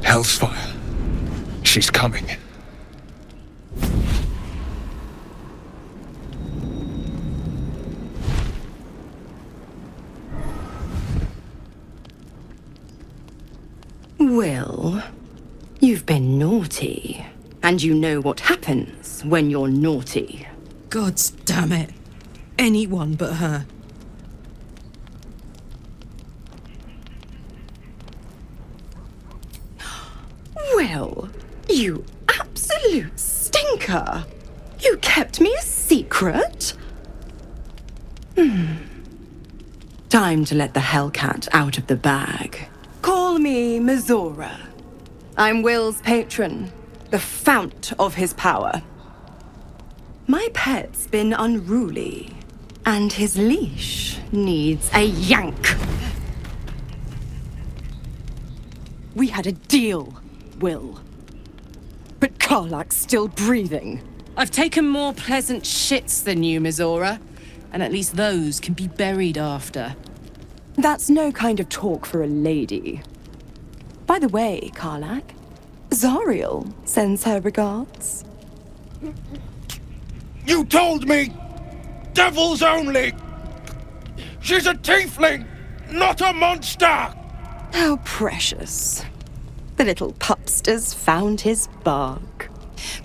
Hellsfire. She's coming. Will, you've been naughty. And you know what happens when you're naughty. Gods damn it. Anyone but her. Will, you absolute stinker. You kept me a secret? Time to let the Hellcat out of the bag. Call me Mizora. I'm Will's patron, the fount of his power. My pet's been unruly, and his leash needs a yank. We had a deal, Will. But Karlach's still breathing. I've taken more pleasant shits than you, Mizora. And at least those can be buried after. That's no kind of talk for a lady. By the way, Karlach, Zariel sends her regards. You told me! Devils only! She's a tiefling, not a monster! How precious. The little pupster's found his bark.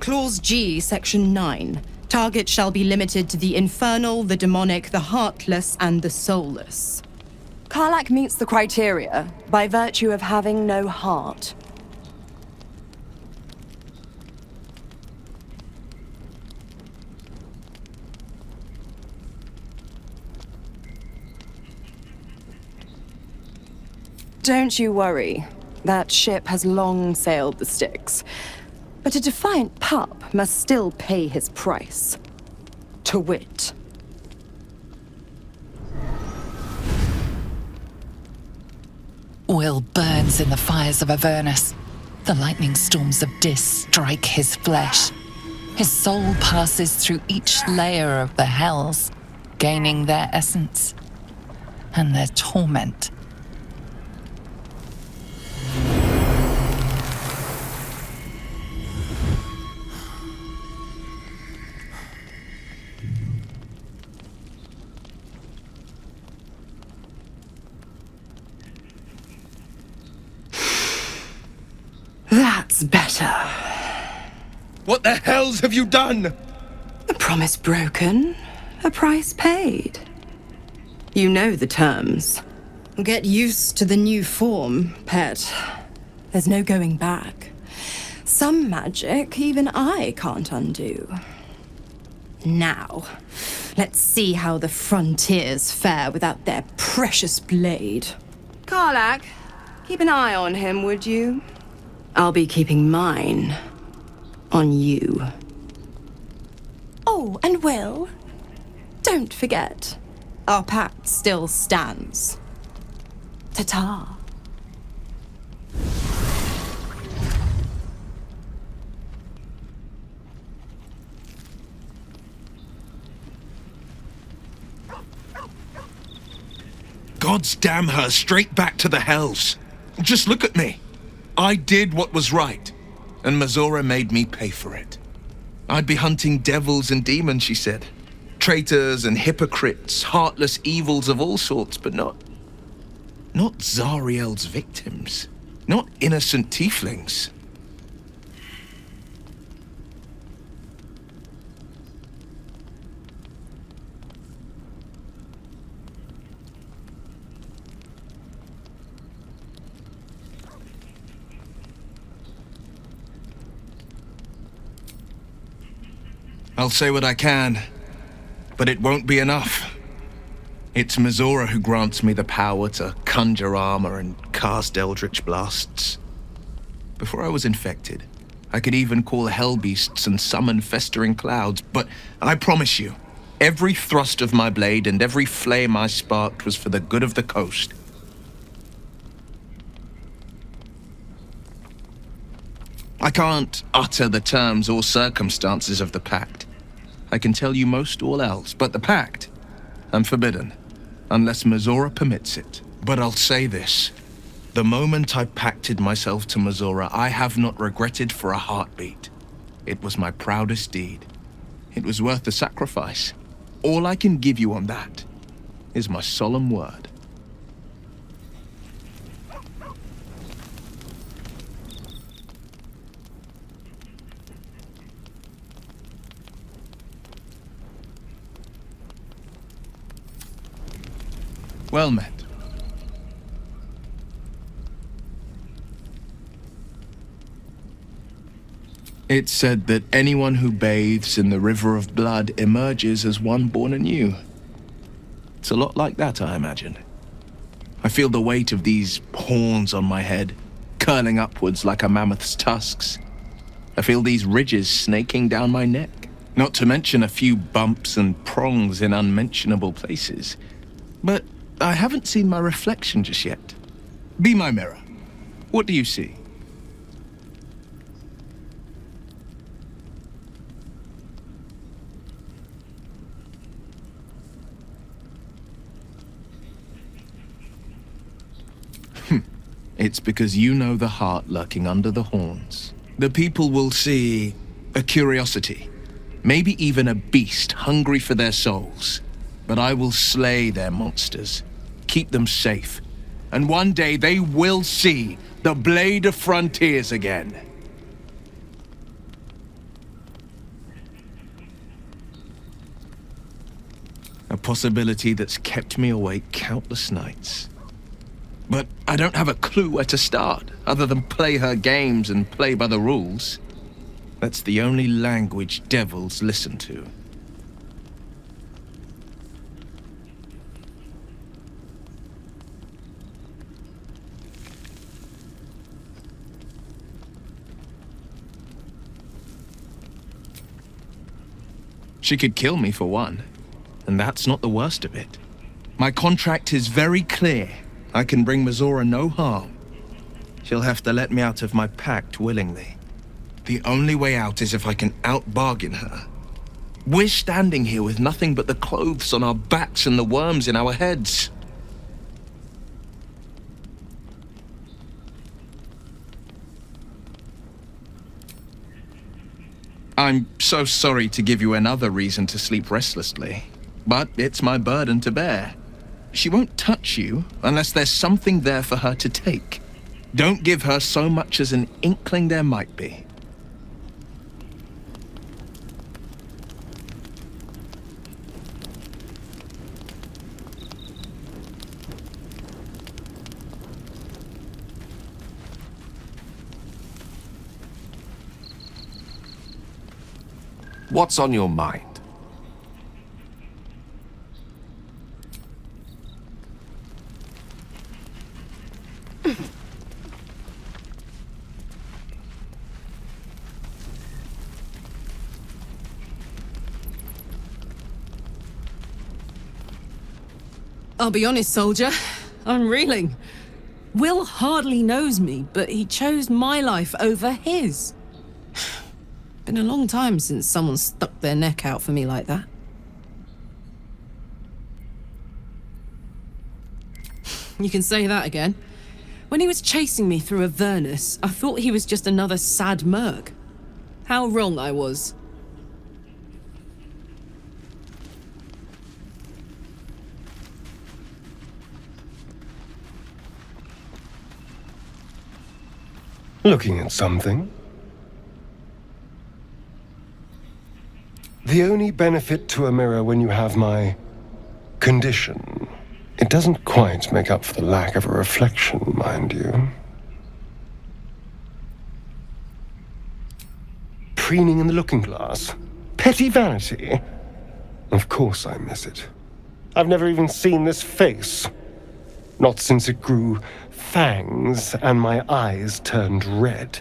Clause G, Section 9. Target shall be limited to the infernal, the demonic, the heartless, and the soulless. Karlach meets the criteria by virtue of having no heart. Don't you worry. That ship has long sailed the Styx. But a defiant pup must still pay his price. To wit. Will burns in the fires of Avernus. The lightning storms of Dis strike his flesh. His soul passes through each layer of the hells, gaining their essence and their torment. That's better. What the hells have you done? A promise broken, a price paid. You know the terms. Get used to the new form, pet. There's no going back. Some magic even I can't undo. Now, let's see how the frontiers fare without their precious blade. Karlach, keep an eye on him, would you? I'll be keeping mine on you. Oh, and Will, don't forget, our pact still stands. Ta-ta. Gods damn her, straight back to the hells. Just look at me. I did what was right, and Mizora made me pay for it. I'd be hunting devils and demons, she said. Traitors and hypocrites, heartless evils of all sorts, but not Zariel's victims. Not innocent tieflings. I'll say what I can, but it won't be enough. It's Mizora who grants me the power to conjure armor and cast eldritch blasts. Before I was infected, I could even call hell beasts and summon festering clouds, but I promise you, every thrust of my blade and every flame I sparked was for the good of the coast. I can't utter the terms or circumstances of the pact. I can tell you most all else, but the pact, I'm forbidden, unless Mizora permits it. But I'll say this. The moment I pacted myself to Mizora, I have not regretted for a heartbeat. It was my proudest deed. It was worth the sacrifice. All I can give you on that is my solemn word. Well met. It's said that anyone who bathes in the river of blood emerges as one born anew. It's a lot like that, I imagine. I feel the weight of these horns on my head, curling upwards like a mammoth's tusks. I feel these ridges snaking down my neck, not to mention a few bumps and prongs in unmentionable places. But I haven't seen my reflection just yet. Be my mirror. What do you see? It's because you know the heart lurking under the horns. The people will see a curiosity, maybe even a beast hungry for their souls. But I will slay their monsters, keep them safe, and one day they will see the Blade of Frontiers again. A possibility that's kept me awake countless nights. But I don't have a clue where to start, other than play her games and play by the rules. That's the only language devils listen to. She could kill me for one, and that's not the worst of it. My contract is very clear. I can bring Mizora no harm. She'll have to let me out of my pact willingly. The only way out is if I can out-bargain her. We're standing here with nothing but the clothes on our backs and the worms in our heads. I'm so sorry to give you another reason to sleep restlessly, but it's my burden to bear. She won't touch you unless there's something there for her to take. Don't give her so much as an inkling there might be. What's on your mind? I'll be honest, soldier. I'm reeling. Will hardly knows me, but he chose my life over his. Been a long time since someone stuck their neck out for me like that. You can say that again. When he was chasing me through Avernus, I thought he was just another sad merc. How wrong I was. Looking at something? The only benefit to a mirror when you have my condition, it doesn't quite make up for the lack of a reflection, mind you. Preening in the looking glass? Petty vanity? Of course I miss it. I've never even seen this face. Not since it grew fangs and my eyes turned red.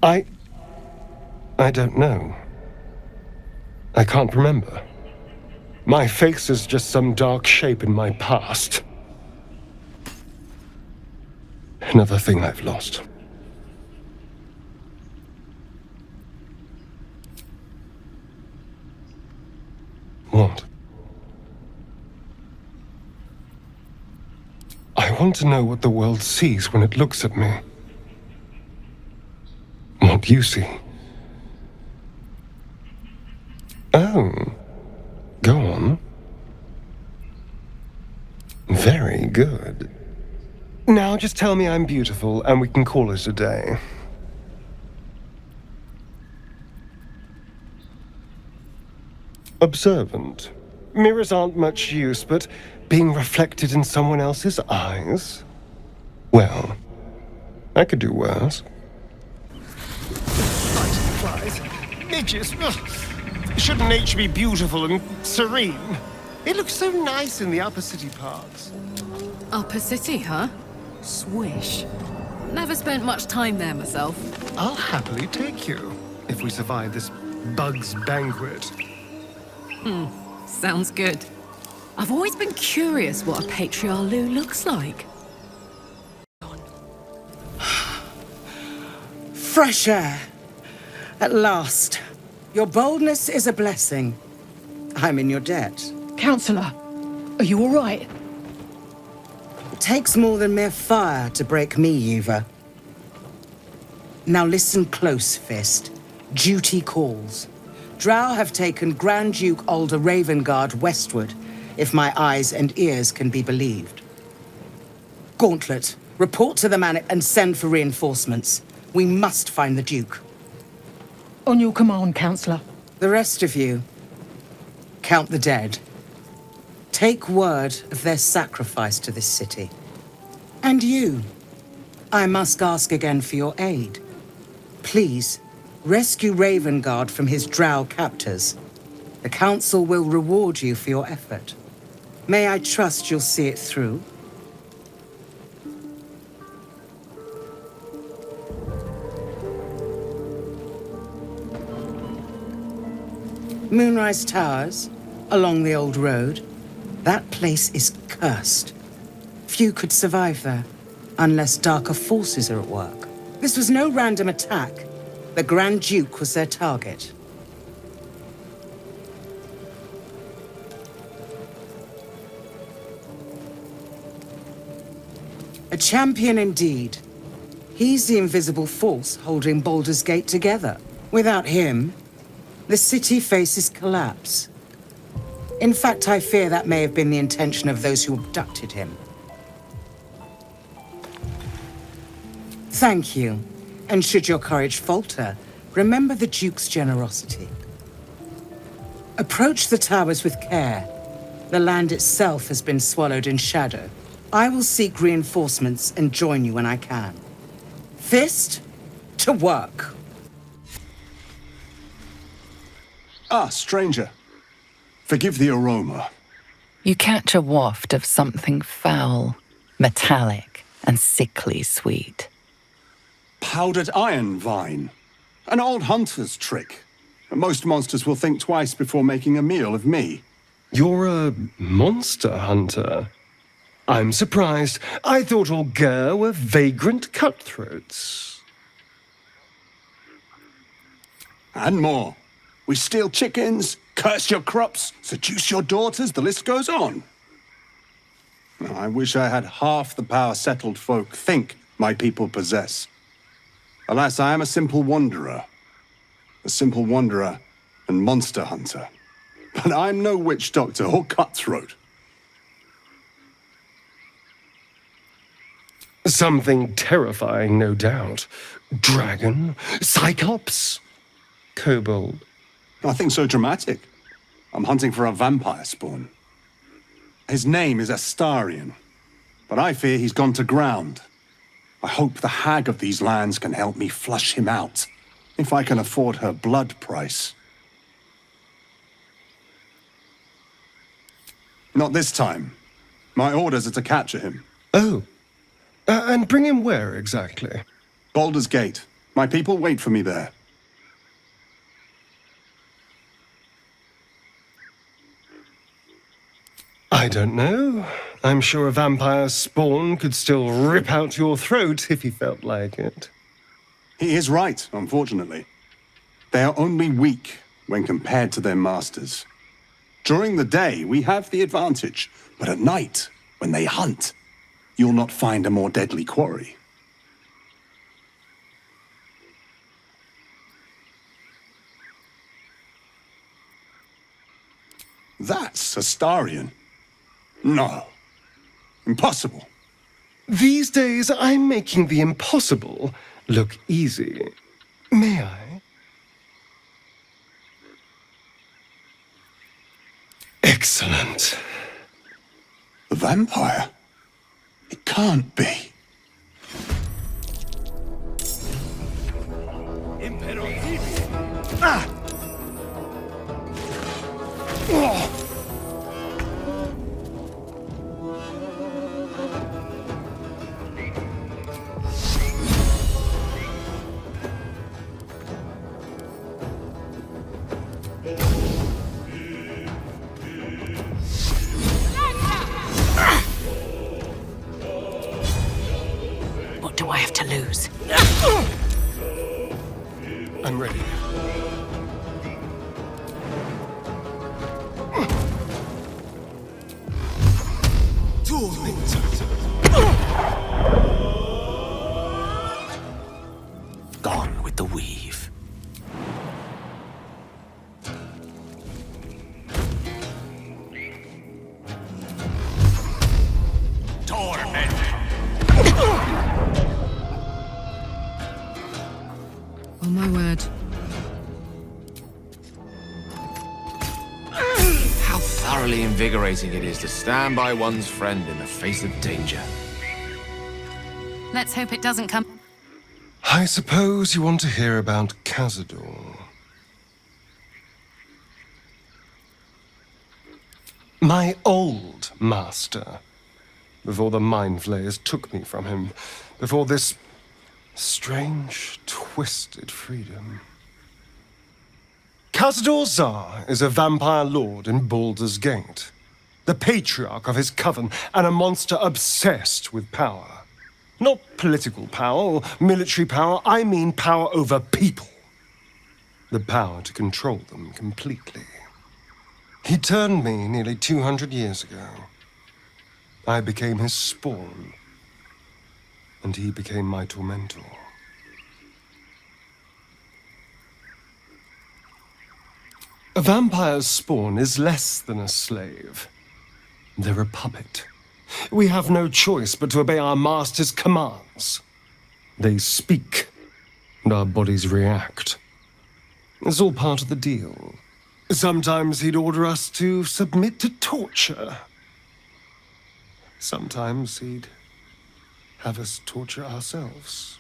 I don't know. I can't remember. My face is just some dark shape in my past. Another thing I've lost. What? want to know what the world sees when it looks at me. What you see. Oh. Go on. Very good. Now just tell me I'm beautiful and we can call it a day. Observant. Mirrors aren't much use, but being reflected in someone else's eyes? Well, I could do worse. Flies. Midges. Shouldn't nature be beautiful and serene? It looks so nice in the upper city parts. Upper City, huh? Swish. Never spent much time there myself. I'll happily take you, if we survive this bug's banquet. Sounds good. I've always been curious what a patriarch looks like. Fresh air. At last. Your boldness is a blessing. I'm in your debt. Counselor, are you all right? It takes more than mere fire to break me, Yuva. Now listen close, Fist. Duty calls. Drow have taken Grand Duke Alder Ravengard westward, if my eyes and ears can be believed. Gauntlet, report to the man and send for reinforcements. We must find the Duke. On your command, Counselor. The rest of you, count the dead. Take word of their sacrifice to this city. And you, I must ask again for your aid. Please, rescue Ravengard from his drow captors. The Council will reward you for your effort. May I trust you'll see it through? Moonrise Towers, along the old road. That place is cursed. Few could survive there, unless darker forces are at work. This was no random attack. The Grand Duke was their target. A champion indeed. He's the invisible force holding Baldur's Gate together. Without him, the city faces collapse. In fact, I fear that may have been the intention of those who abducted him. Thank you. And should your courage falter, remember the Duke's generosity. Approach the towers with care. The land itself has been swallowed in shadow. I will seek reinforcements and join you when I can. Fist, to work. Ah, stranger. Forgive the aroma. You catch a waft of something foul, metallic, and sickly sweet. Powdered iron vine. An old hunter's trick. Most monsters will think twice before making a meal of me. You're a monster hunter. I'm surprised. I thought all Gur were vagrant cutthroats. And more. We steal chickens, curse your crops, seduce your daughters, the list goes on. I wish I had half the power settled folk think my people possess. Alas, I am a simple wanderer. A simple wanderer and monster hunter. But I'm no witch doctor or cutthroat. Something terrifying, no doubt. Dragon? Cyclops? Kobold? Nothing so dramatic. I'm hunting for a vampire spawn. His name is Astarion, but I fear he's gone to ground. I hope the hag of these lands can help me flush him out, if I can afford her blood price. Not this time. My orders are to capture him. Oh. And bring him where, exactly? Baldur's Gate. My people wait for me there. I don't know. I'm sure a vampire spawn could still rip out your throat if he felt like it. He is right, unfortunately. They are only weak when compared to their masters. During the day, we have the advantage, but at night, when they hunt, you'll not find a more deadly quarry. That's Astarion. No. Impossible. These days, I'm making the impossible look easy. May I? Excellent. The vampire? It can't be. Ah! Oh! What do I have to lose? I'm ready. Gone with the weave. Torment. Oh my word. How thoroughly invigorating it is to stand by one's friend in the face of danger. Let's hope it doesn't come. I suppose you want to hear about Cazador. My old master. Before the Mind Flayers took me from him. Before this strange, twisted freedom. Cazador Zar is a vampire lord in Baldur's Gate. The patriarch of his coven and a monster obsessed with power. Not political power or military power, I mean power over people. The power to control them completely. He turned me nearly 200 years ago. I became his spawn, and he became my tormentor. A vampire's spawn is less than a slave. They're a puppet. We have no choice but to obey our master's commands. They speak, and our bodies react. It's all part of the deal. Sometimes he'd order us to submit to torture. Sometimes he'd have us torture ourselves.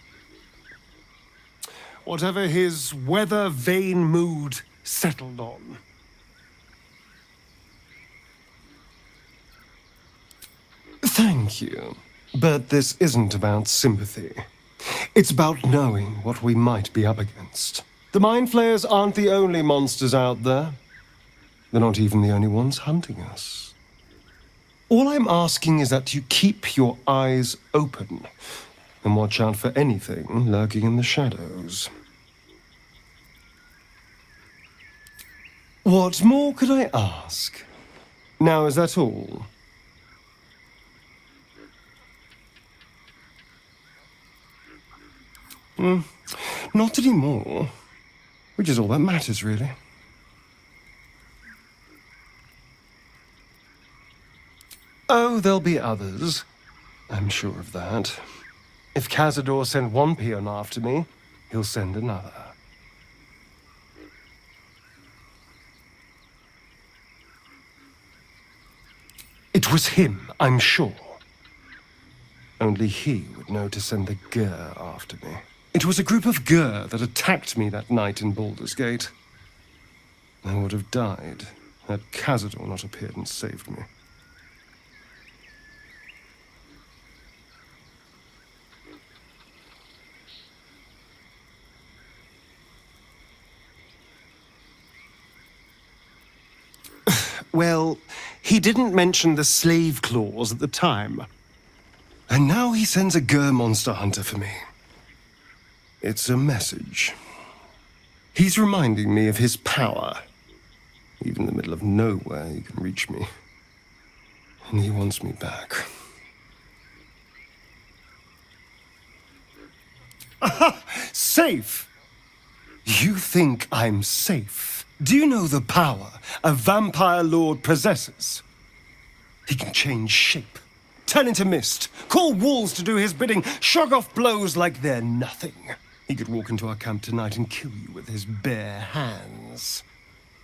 Whatever his weather-vane mood settled on. Thank you. But this isn't about sympathy. It's about knowing what we might be up against. The Mind Flayers aren't the only monsters out there. They're not even the only ones hunting us. All I'm asking is that you keep your eyes open and watch out for anything lurking in the shadows. What more could I ask? Now, is that all? Not anymore. Which is all that matters, really. Oh, there'll be others. I'm sure of that. If Cazador sent one peon after me, he'll send another. It was him, I'm sure. Only he would know to send the Gur after me. It was a group of Gur that attacked me that night in Baldur's Gate. I would have died had Cazador not appeared and saved me. Well, he didn't mention the slave clause at the time. And now he sends a Gur monster hunter for me. It's a message. He's reminding me of his power. Even in the middle of nowhere, he can reach me. And he wants me back. Safe? You think I'm safe? Do you know the power a vampire lord possesses? He can change shape, turn into mist, call walls to do his bidding, shrug off blows like they're nothing. He could walk into our camp tonight and kill you with his bare hands.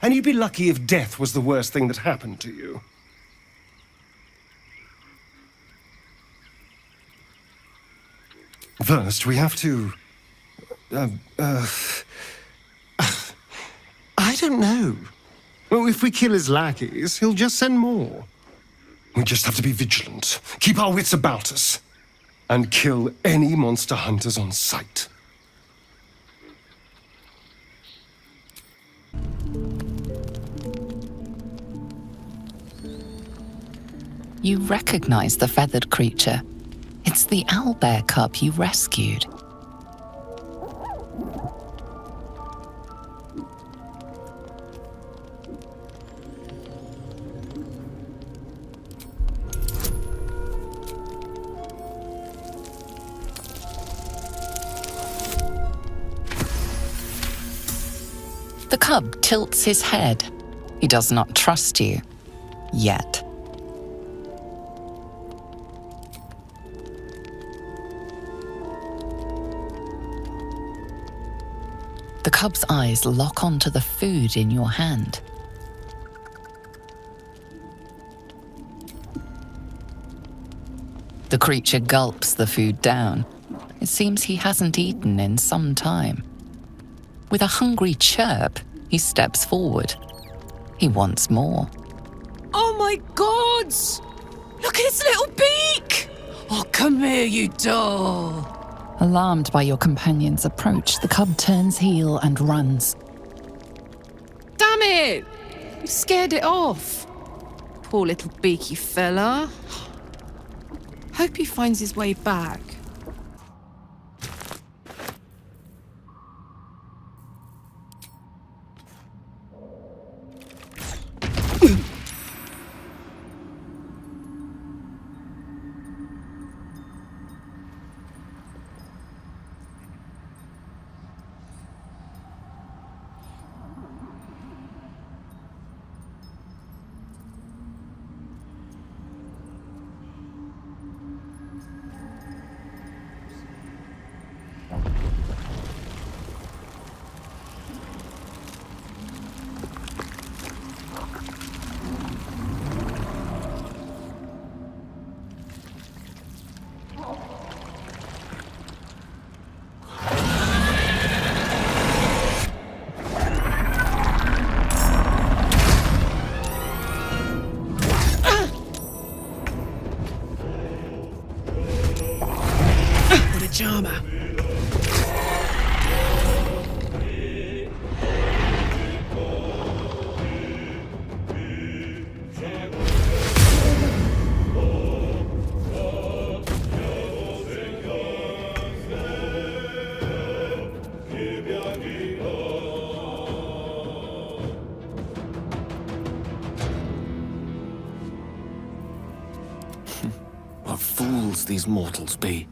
And you'd be lucky if death was the worst thing that happened to you. First, we have to... I don't know. Well, if we kill his lackeys, he'll just send more. We just have to be vigilant, keep our wits about us, and kill any monster hunters on sight. You recognize the feathered creature. It's the Owlbear Cub you rescued. The cub tilts his head. He does not trust you. Yet. The cub's eyes lock onto the food in your hand. The creature gulps the food down. It seems he hasn't eaten in some time. With a hungry chirp, he steps forward. He wants more. Oh my God! Look at his little beak! Oh, come here, you doll! Alarmed by your companion's approach, the cub turns heel and runs. Damn it! You scared it off. Poor little beaky fella. Hope he finds his way back. Charmer. What fools these mortals be.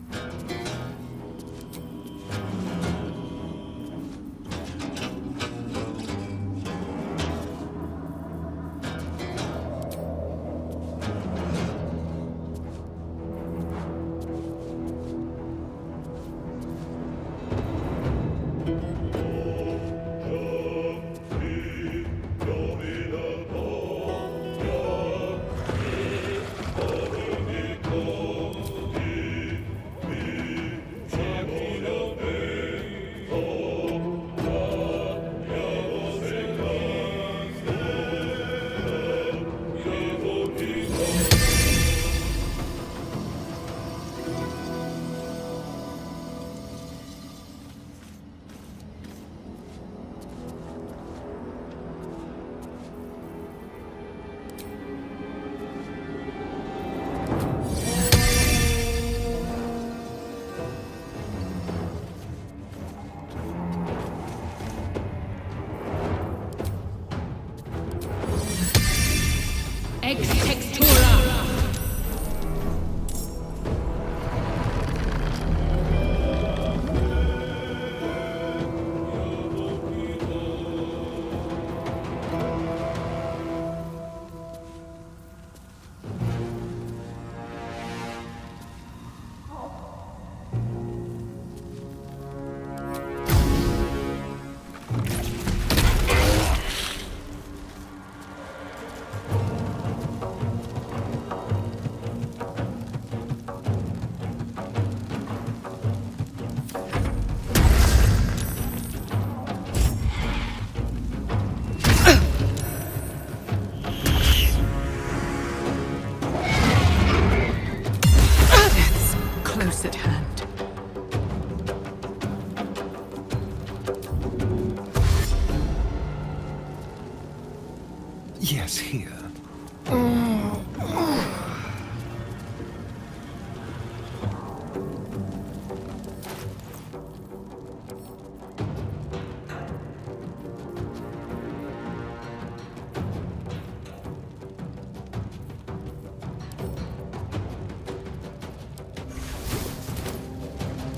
Yes, here.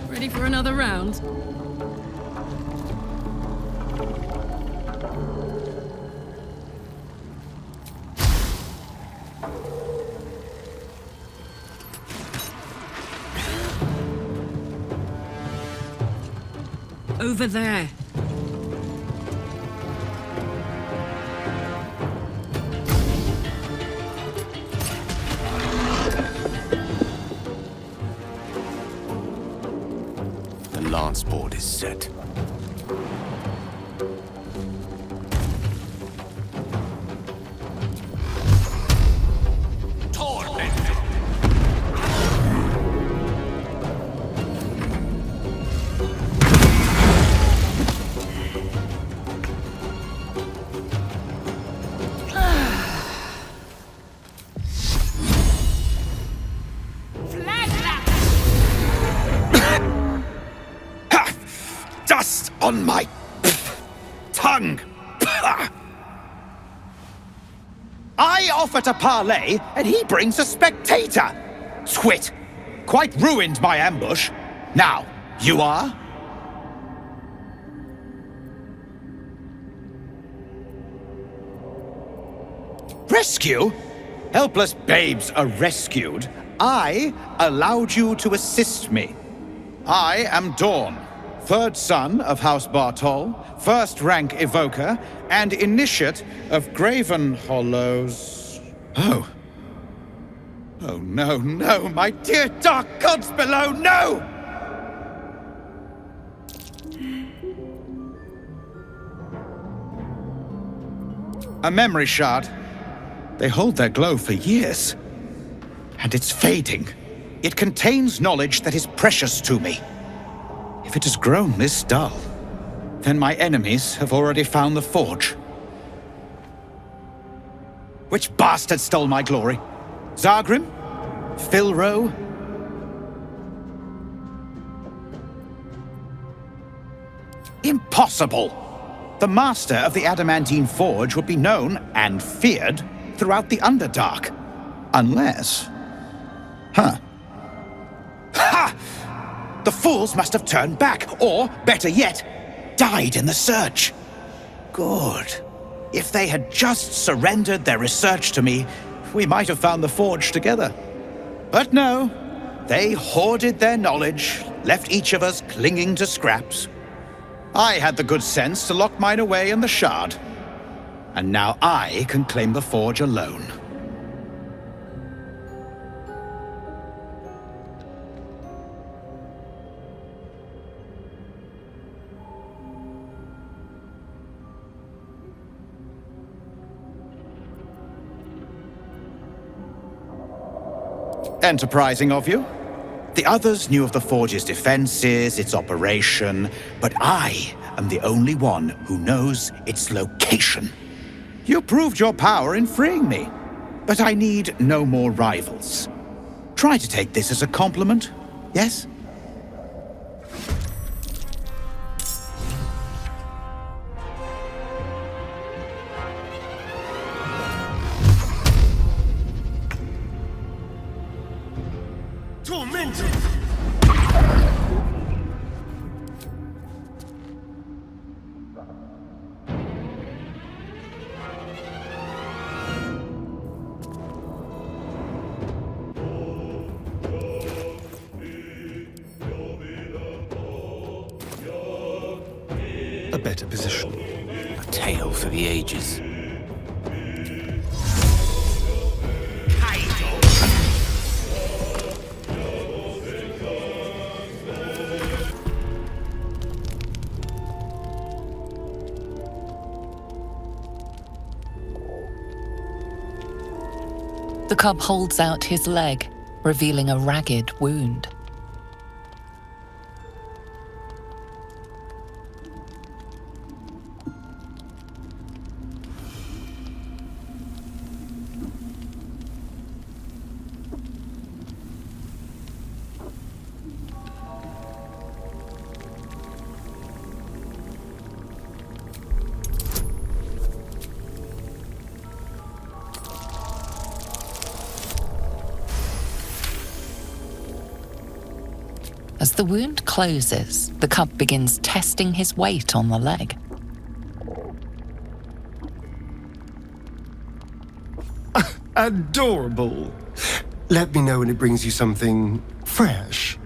Ready for another round? Over there. The lance board is set. Dust on my tongue! I offer to parley, and he brings a spectator! Twit! Quite ruined my ambush. Now, you are? Rescue? Helpless babes are rescued. I allowed you to assist me. I am Dawn, third son of House Bartol, first rank evoker, and initiate of Graven Hollows. Oh. Oh, no, no, my dear dark gods below, no! A memory shard. They hold their glow for years. And it's fading. It contains knowledge that is precious to me. If it has grown this dull, then my enemies have already found the forge. Which bastard stole my glory? Zargrim? Philro? Impossible! The master of the Adamantine Forge would be known and feared throughout the Underdark. Unless... Huh. Ha! The fools must have turned back, or, better yet, died in the search. Good. If they had just surrendered their research to me, we might have found the forge together. But no, they hoarded their knowledge, left each of us clinging to scraps. I had the good sense to lock mine away in the shard. And now I can claim the forge alone. Enterprising of you. The others knew of the forge's defenses, its operation, but I am the only one who knows its location. You proved your power in freeing me, but I need no more rivals. Try to take this as a compliment, yes? A better position. A tale for the ages. The cub holds out his leg, revealing a ragged wound. As the wound closes, the cub begins testing his weight on the leg. Adorable. Let me know when it brings you something fresh.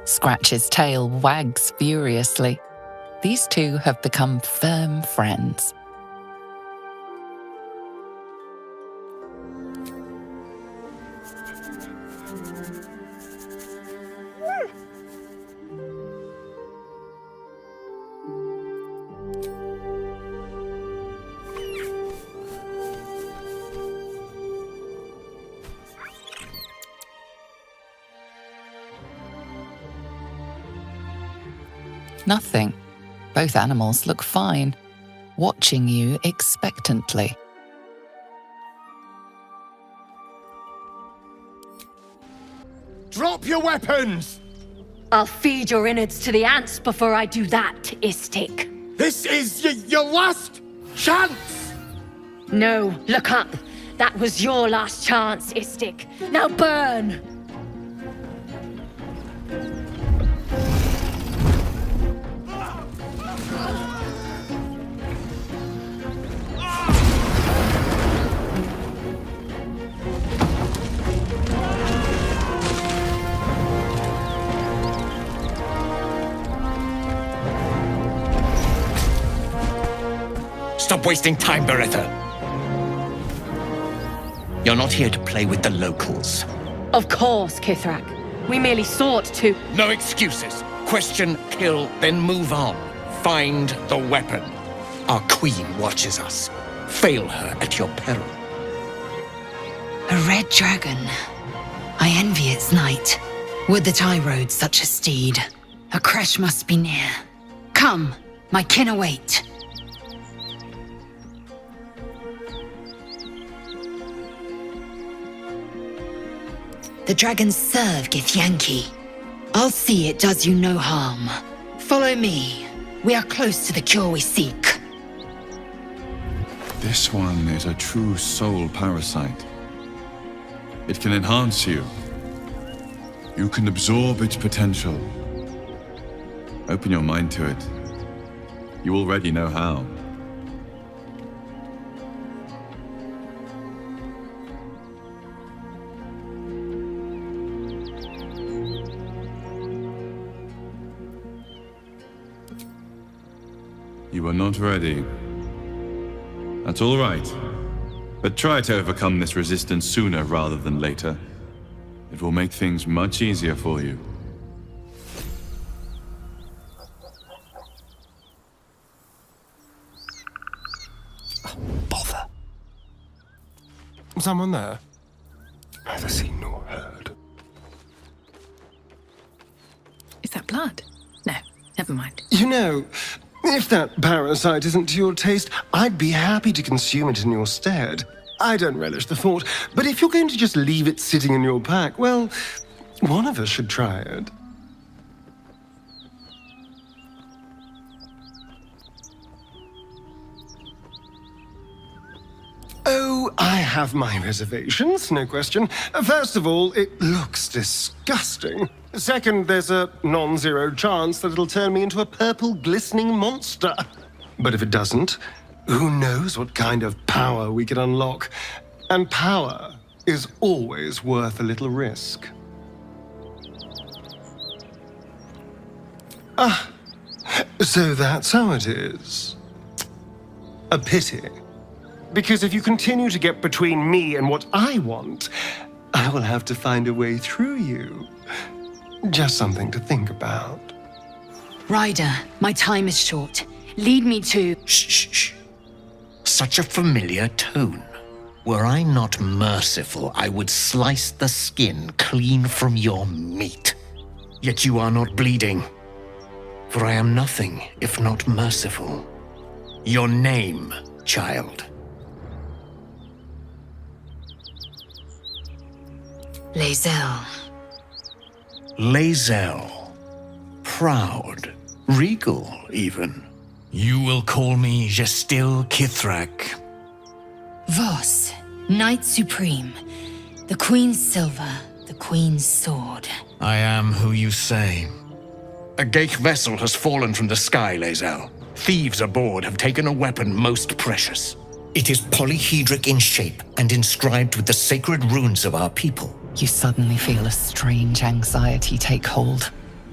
Scratch's tail wags furiously. These two have become firm friends. Nothing. Both animals look fine, watching you expectantly. Drop your weapons! I'll feed your innards to the ants before I do that, Istik. This is your last chance! No, look up. That was your last chance, Istik. Now burn! Stop wasting time, Beretta. You're not here to play with the locals. Of course, Kithrak. We merely sought to... No excuses. Question, kill, then move on. Find the weapon. Our queen watches us. Fail her at your peril. A red dragon. I envy its knight. Would that I rode such a steed. A crash must be near. Come, my kin await. The dragons serve Githyanki. I'll see it does you no harm. Follow me. We are close to the cure we seek. This one is a true soul parasite. It can enhance you. You can absorb its potential. Open your mind to it. You already know how. You are not ready. That's all right. But try to overcome this resistance sooner rather than later. It will make things much easier for you. Oh, bother. Someone there? Neither seen nor heard. Is that blood? No, never mind. You know, if that parasite isn't to your taste, I'd be happy to consume it in your stead. I don't relish the thought, but if you're going to just leave it sitting in your pack, well, one of us should try it. Oh, I have my reservations, no question. First of all, it looks disgusting. Second, there's a non-zero chance that it'll turn me into a purple glistening monster. But if it doesn't, who knows what kind of power we could unlock? And power is always worth a little risk. Ah, so that's how it is. A pity. Because if you continue to get between me and what I want, I will have to find a way through you. Just something to think about. Ryder, my time is short. Lead me to... Shh. Such a familiar tone. Were I not merciful, I would slice the skin clean from your meat. Yet you are not bleeding. For I am nothing if not merciful. Your name, child. Lae'zel. Lae'zel. Proud. Regal, even. You will call me Gestil Kithrak. Voss, Knight Supreme. The Queen's silver, the Queen's sword. I am who you say. A Ghaik vessel has fallen from the sky, Lae'zel. Thieves aboard have taken a weapon most precious. It is polyhedric in shape and inscribed with the sacred runes of our people. You suddenly feel a strange anxiety take hold.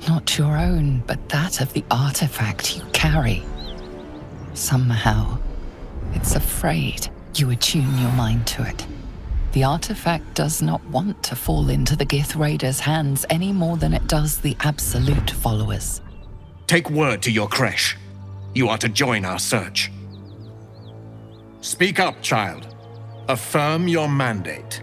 Not your own, but that of the artifact you carry. Somehow, it's afraid. You attune your mind to it. The artifact does not want to fall into the Gith Raiders' hands any more than it does the Absolute followers. Take word to your creche. You are to join our search. Speak up, child. Affirm your mandate.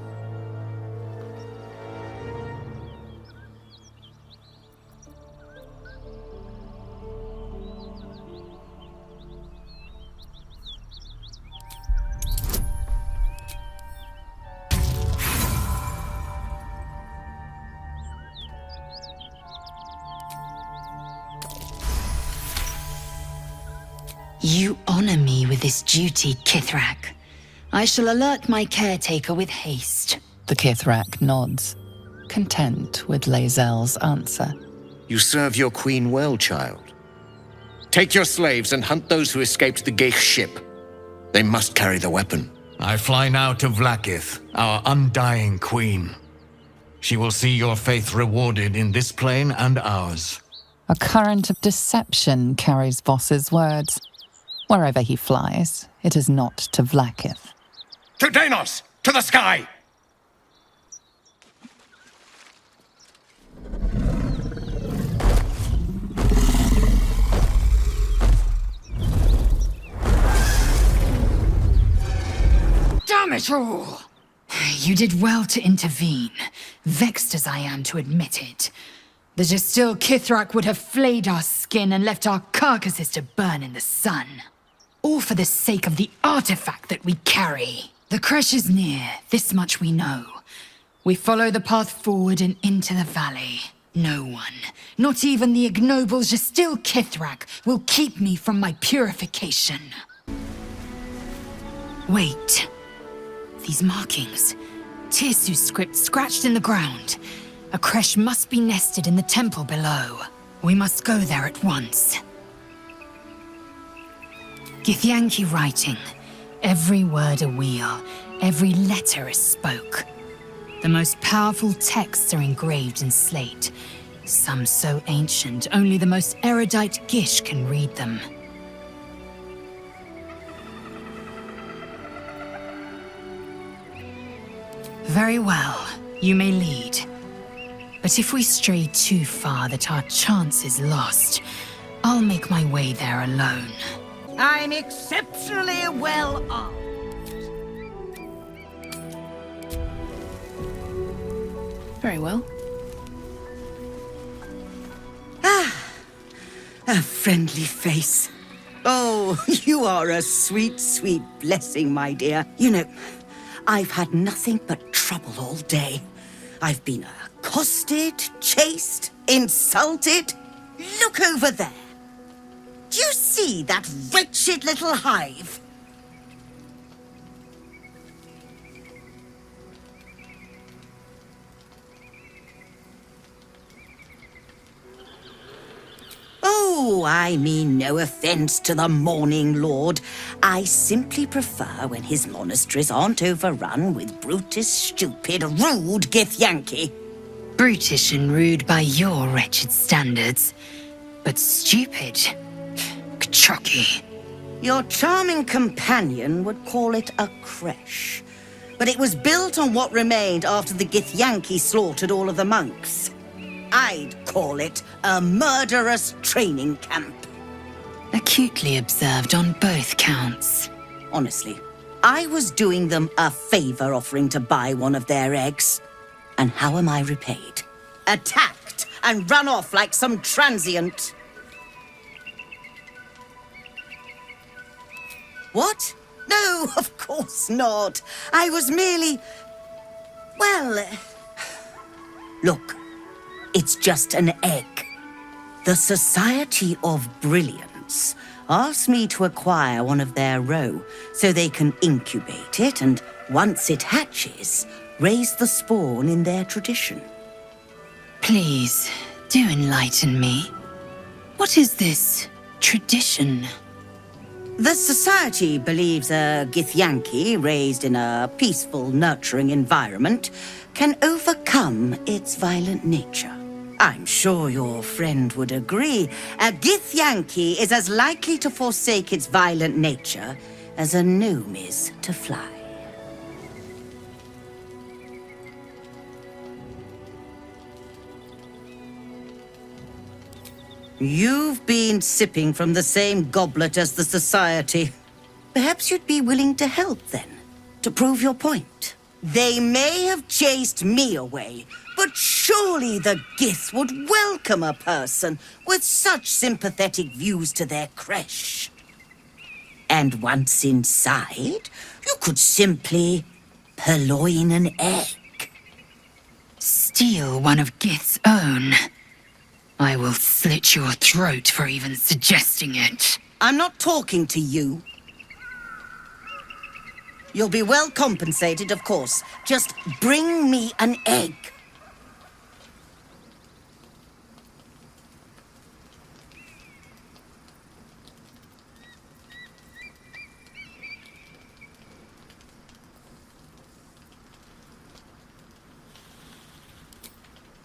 You honor me with this duty, Kithrak. I shall alert my caretaker with haste. The Kithrak nods, content with Lae'zel's answer. You serve your queen well, child. Take your slaves and hunt those who escaped the Ghaik ship. They must carry the weapon. I fly now to Vlaakith, our undying queen. She will see your faith rewarded in this plane and ours. A current of deception carries Voss's words. Wherever he flies, it is not to Vlaakith. To Danos! To the sky! Damn it all! You did well to intervene, vexed as I am to admit it. The Gestil Kithrak would have flayed our skin and left our carcasses to burn in the sun. All for the sake of the artifact that we carry. The creche is near, this much we know. We follow the path forward and into the valley. No one, not even the ignoble Gestil Kithrak, will keep me from my purification. Wait. These markings. Tirsu script scratched in the ground. A creche must be nested in the temple below. We must go there at once. Githyanki writing. Every word a wheel, every letter is spoke. The most powerful texts are engraved in slate. Some so ancient, only the most erudite Gish can read them. Very well, you may lead. But if we stray too far that our chance is lost, I'll make my way there alone. I'm exceptionally well armed. Very well. A friendly face. Oh, you are a sweet, sweet blessing, my dear. You know, I've had nothing but trouble all day. I've been accosted, chased, insulted. Look over there. Do you see that wretched little hive? Oh, Oh, I mean no offense to the Morning Lord. I simply prefer when his monasteries aren't overrun with brutish, stupid, rude Githyanki. Brutish and rude by your wretched standards, but stupid. Kachaki. Your charming companion would call it a creche, but it was built on what remained after the Githyanki slaughtered all of the monks. I'd call it a murderous training camp. Acutely observed on both counts. Honestly, I was doing them a favor offering to buy one of their eggs. And how am I repaid? Attacked and run off like some transient. What? No, of course not. I was merely... Well... Look, it's just an egg. The Society of Brilliance asked me to acquire one of their roe so they can incubate it and, once it hatches, raise the spawn in their tradition. Please, do enlighten me. What is this tradition? The Society believes a Githyanki raised in a peaceful, nurturing environment can overcome its violent nature. I'm sure your friend would agree. A Githyanki is as likely to forsake its violent nature as a gnome is to fly. You've been sipping from the same goblet as the Society. Perhaps you'd be willing to help then, to prove your point. They may have chased me away, but surely the Gith would welcome a person with such sympathetic views to their creche. And once inside, you could simply purloin an egg. Steal one of Gith's own. I will slit your throat for even suggesting it. I'm not talking to you. You'll be well compensated, of course. Just bring me an egg.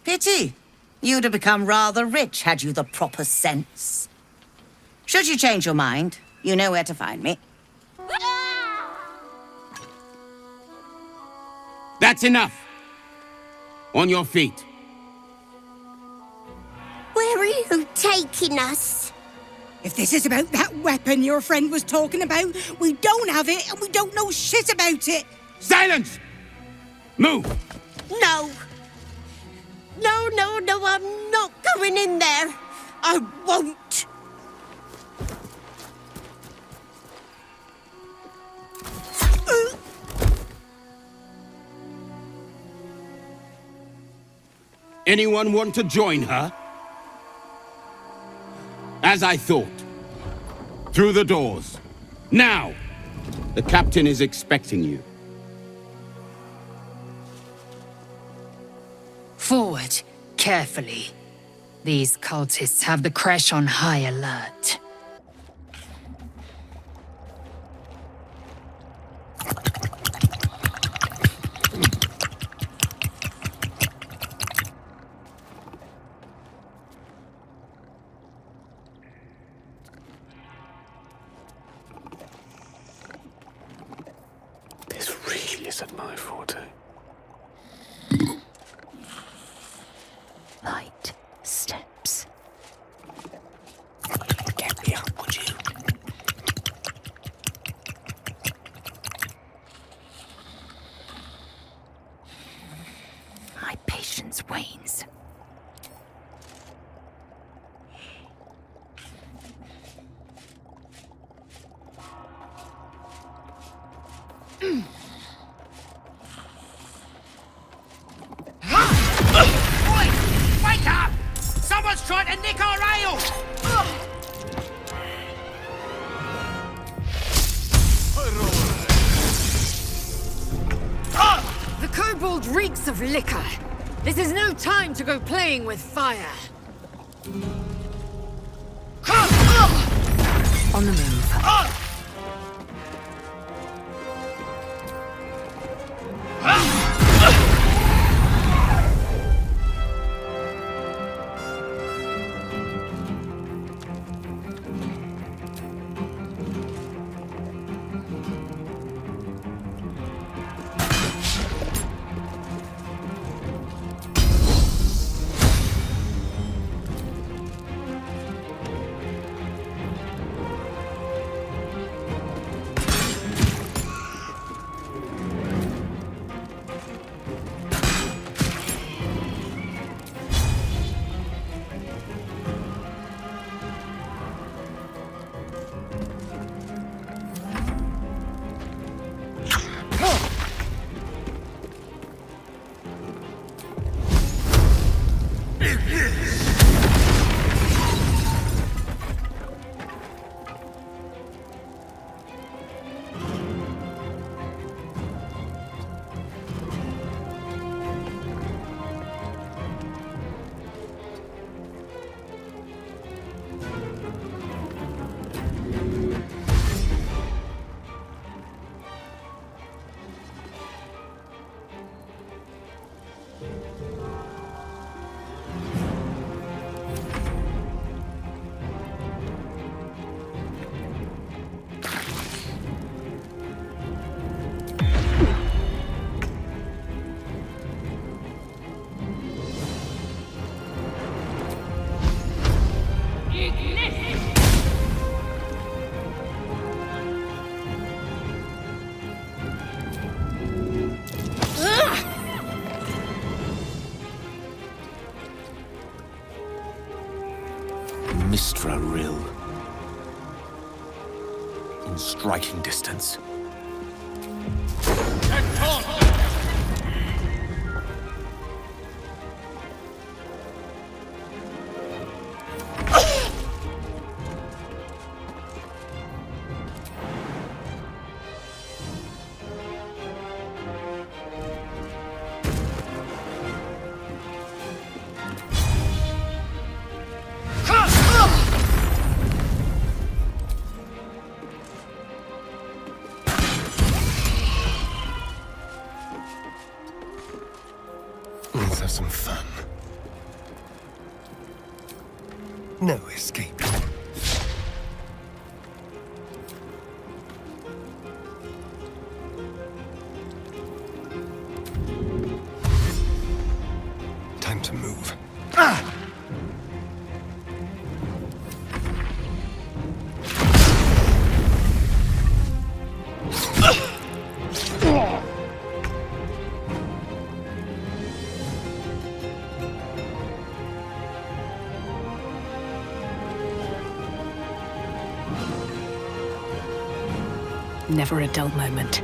Pity. You'd have become rather rich had you the proper sense. Should you change your mind, you know where to find me. That's enough. On your feet. Where are you taking us? If this is about that weapon your friend was talking about, we don't have it and we don't know shit about it. Silence! Move! No. No, I'm not going in there. I won't. Anyone want to join her? As I thought. Through the doors. Now! The captain is expecting you. Forward, carefully. These cultists have the creche on high alert. This really isn't my forte. Light steps. Get me up, would you? My patience wanes. Wake up! Someone's trying to nick our ale! The kobold reeks of liquor. This is no time to go playing with fire. On the move. Mistra Rill. In striking distance. Let's have some fun. No escape. Time to move. Ah! Never a dull moment.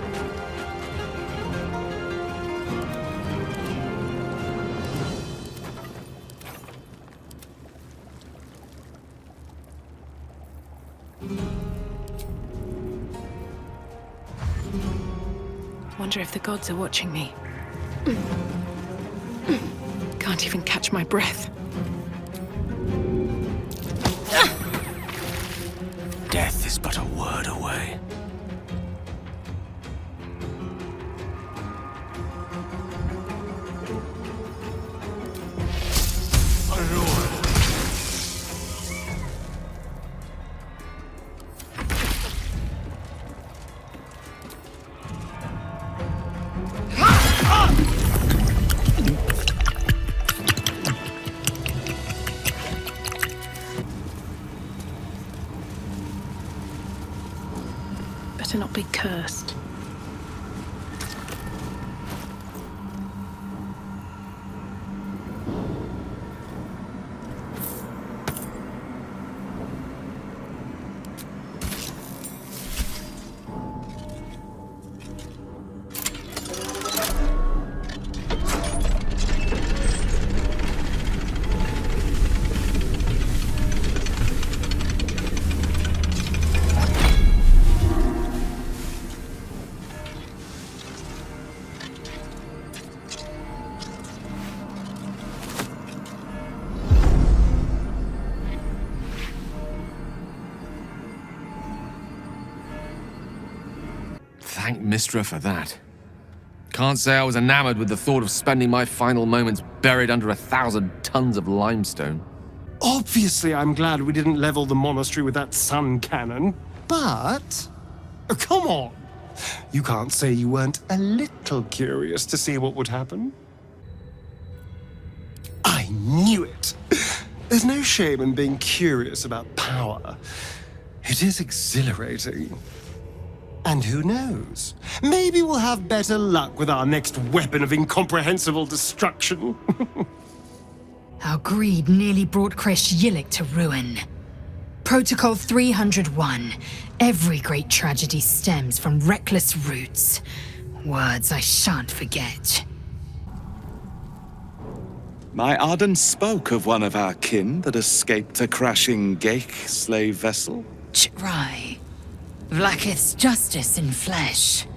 Wonder if the gods are watching me. Can't even catch my breath. Death is but a word away. Better not be cursed. Thank Mistra for that. Can't say I was enamored with the thought of spending my final moments buried under 1,000 tons of limestone. Obviously, I'm glad we didn't level the monastery with that sun cannon, but... oh, come on! You can't say you weren't a little curious to see what would happen. I knew it! There's no shame in being curious about power. It is exhilarating. And who knows? Maybe we'll have better luck with our next weapon of incomprehensible destruction. Our greed nearly brought Kresh Yillik to ruin. Protocol 301. Every great tragedy stems from reckless roots. Words I shan't forget. My Arden spoke of one of our kin that escaped a crashing Geich slave vessel. Right. Vlaakith's justice in flesh.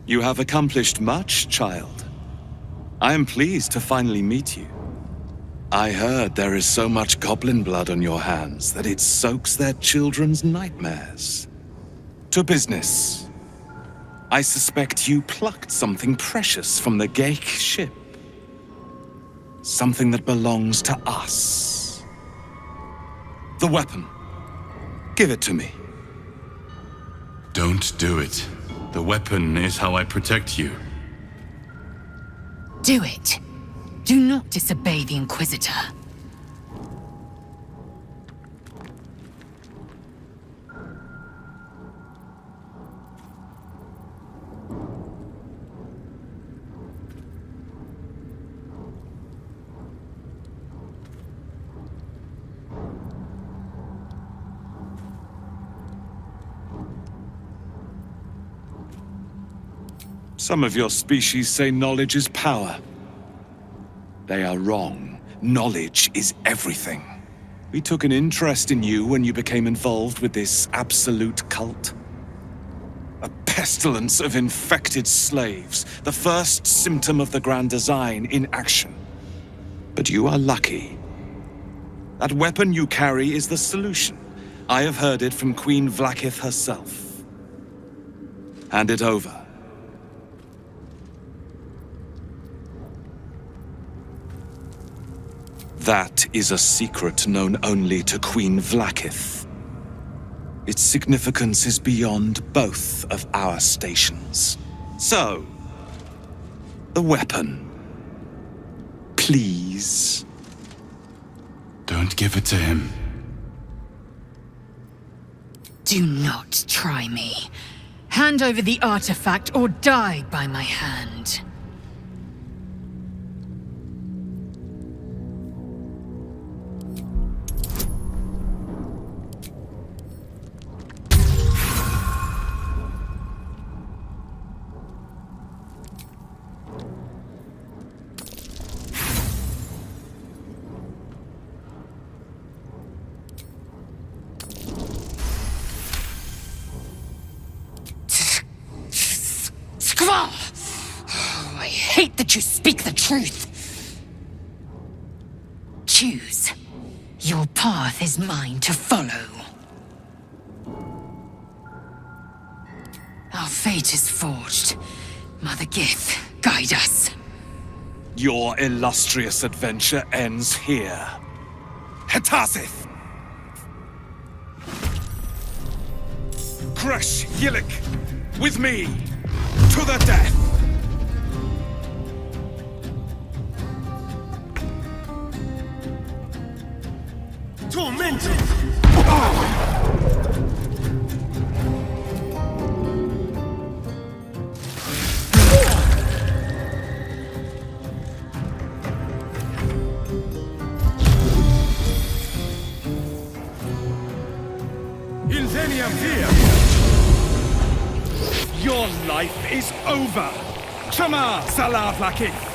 You have accomplished much, child. I am pleased to finally meet you. I heard there is so much goblin blood on your hands that it soaks their children's nightmares. To business. I suspect you plucked something precious from the Geich ship. Something that belongs to us. The weapon. Give it to me. Don't do it. The weapon is how I protect you. Do it. Do not disobey the Inquisitor. Some of your species say knowledge is power. They are wrong. Knowledge is everything. We took an interest in you when you became involved with this absolute cult. A pestilence of infected slaves, the first symptom of the Grand Design in action. But you are lucky. That weapon you carry is the solution. I have heard it from Queen Vlaakith herself. Hand it over. That is a secret known only to Queen Vlaakith. Its significance is beyond both of our stations. So, the weapon. Please. Don't give it to him. Do not try me. Hand over the artifact or die by my hand. I hate that you speak the truth. Choose. Your path is mine to follow. Our fate is forged. Mother Gith, guide us. Your illustrious adventure ends here. Hetazith! Kresh Yillik, with me, to the death! Tormented! Ilzenia Fear! Your life is over! Shama Salah Vlaakith!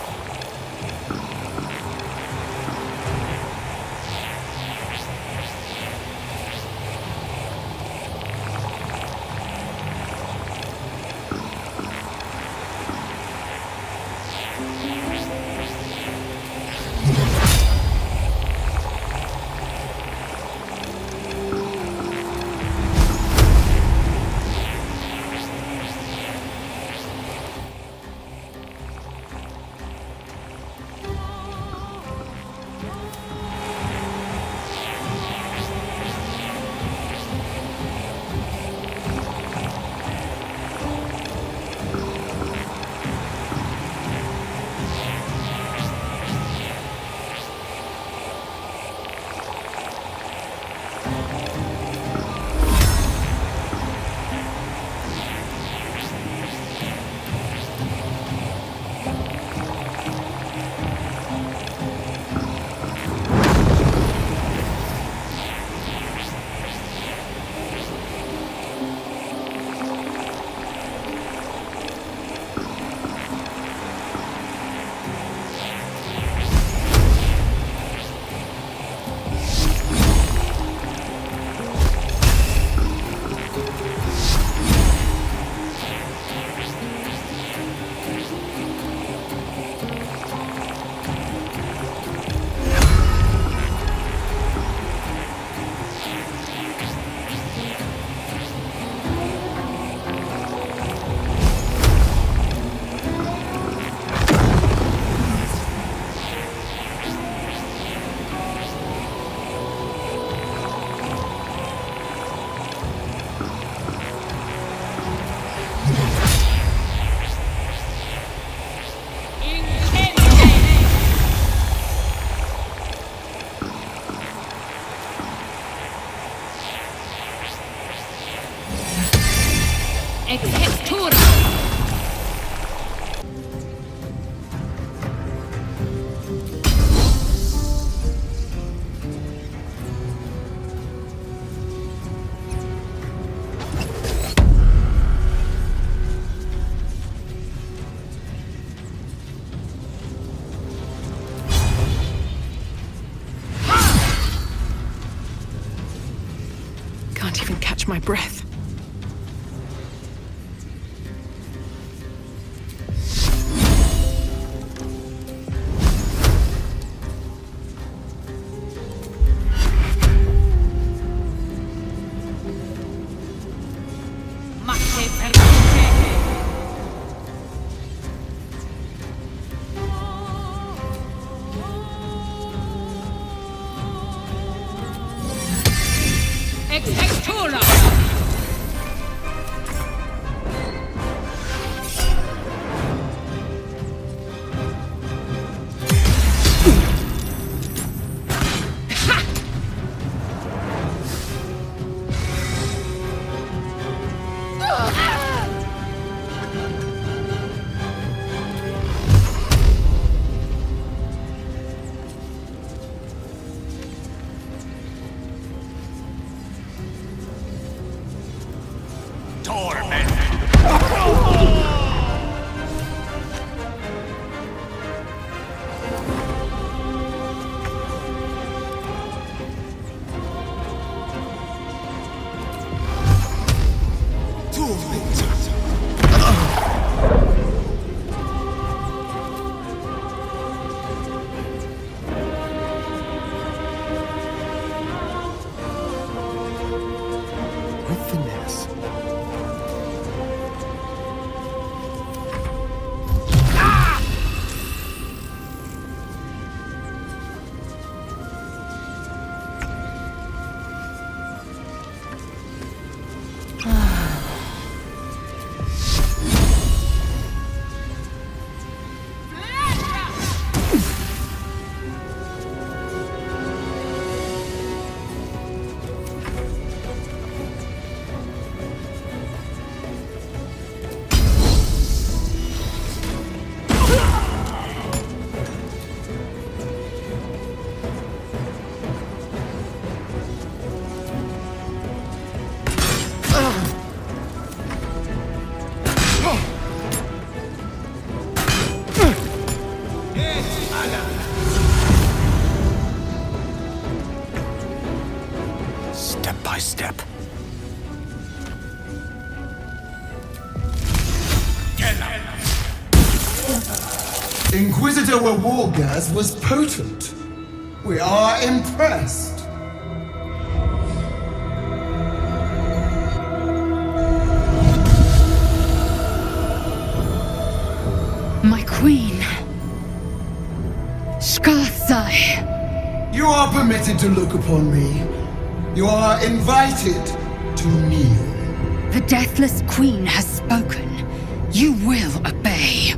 Can't even catch my breath. Inquisitor Wargas was potent. We are impressed. My queen. Skathai. You are permitted to look upon me. You are invited to kneel. The Deathless Queen has spoken. You will obey.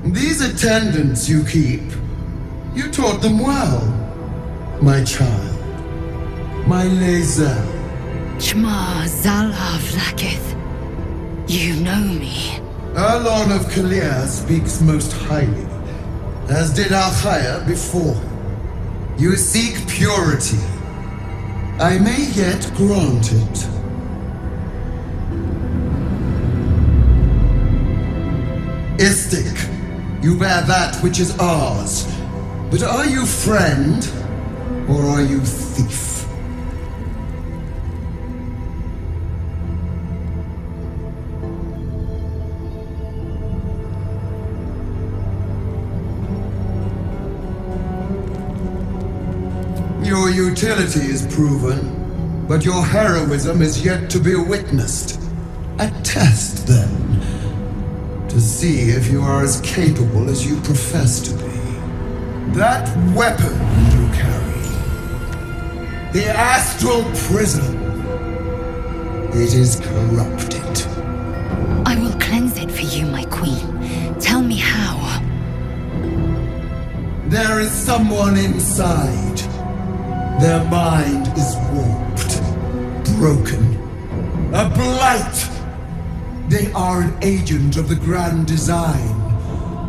These attendants you keep, you taught them well, my child, my Lae'zel. Chma Zala Vlaakith. You know me. Erlon of Kalir speaks most highly, as did Alchaya before him. You seek purity. I may yet grant it. Istik. You bear that which is ours. But are you friend, or are you thief? Your utility is proven, but your heroism is yet to be witnessed. A test, then. To see if you are as capable as you profess to be. That weapon you carry, the astral prism, It is corrupted. I will cleanse it for you, my queen. Tell me how. There is someone inside. Their mind is warped, broken, a blight. They are an agent of the Grand Design,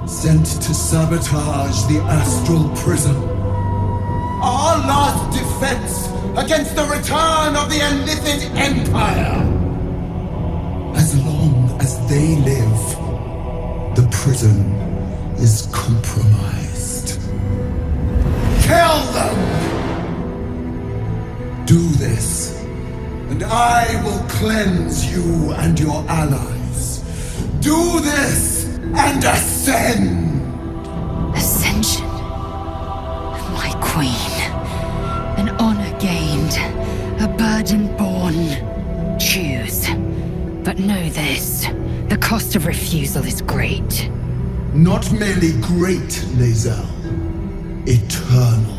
sent to sabotage the astral prison. Our last defense against the return of the Illithid Empire. As long as they live, the prison is compromised. Kill them! Do this, and I will cleanse you and your allies. Do this, and ascend! Ascension. My queen. An honor gained. A burden borne. Choose. But know this. The cost of refusal is great. Not merely great, Lae'zel. Eternal.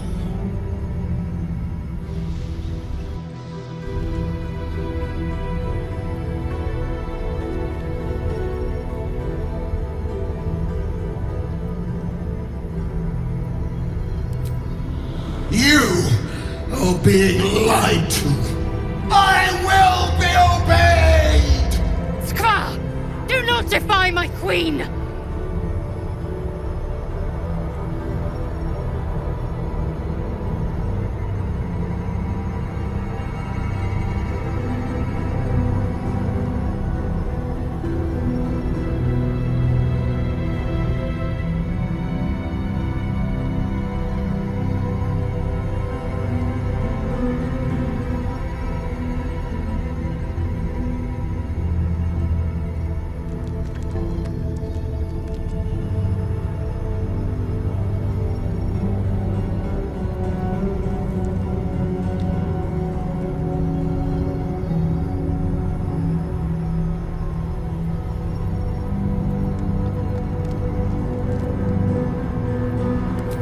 You are being lied to. I will be obeyed! Skvar! Do not defy my queen!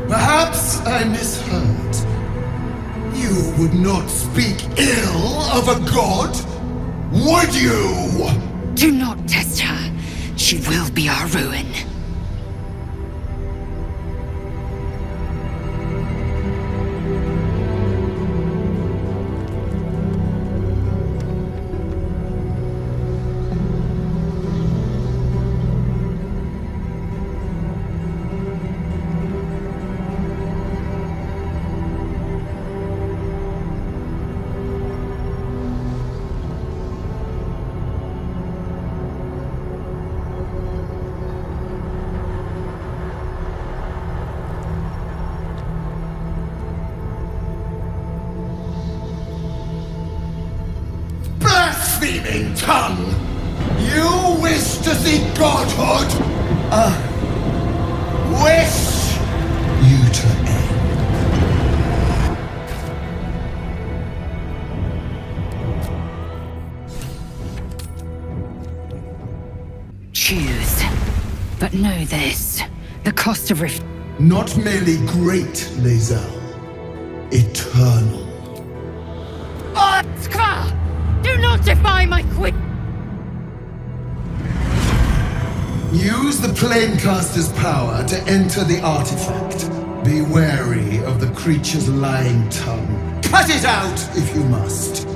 Perhaps I misheard. You would not speak ill of a god, would you? Do not test her. She will be our ruin. Blaspheming tongue! You wish to see godhood? Wish you to end. Choose. But know this. The cost of Not merely great, Lae'zel. Eternal. Skvar! Do not defy my queen! Use the Planecaster's power to enter the artifact. Be wary of the creature's lying tongue. Cut it out if you must.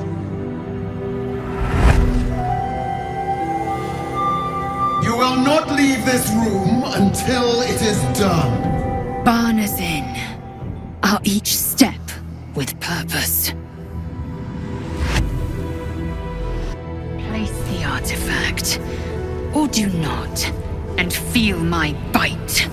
You will not leave this room until it is done. Barners in. Our each step with purpose. Place the artifact, or do not, and feel my bite.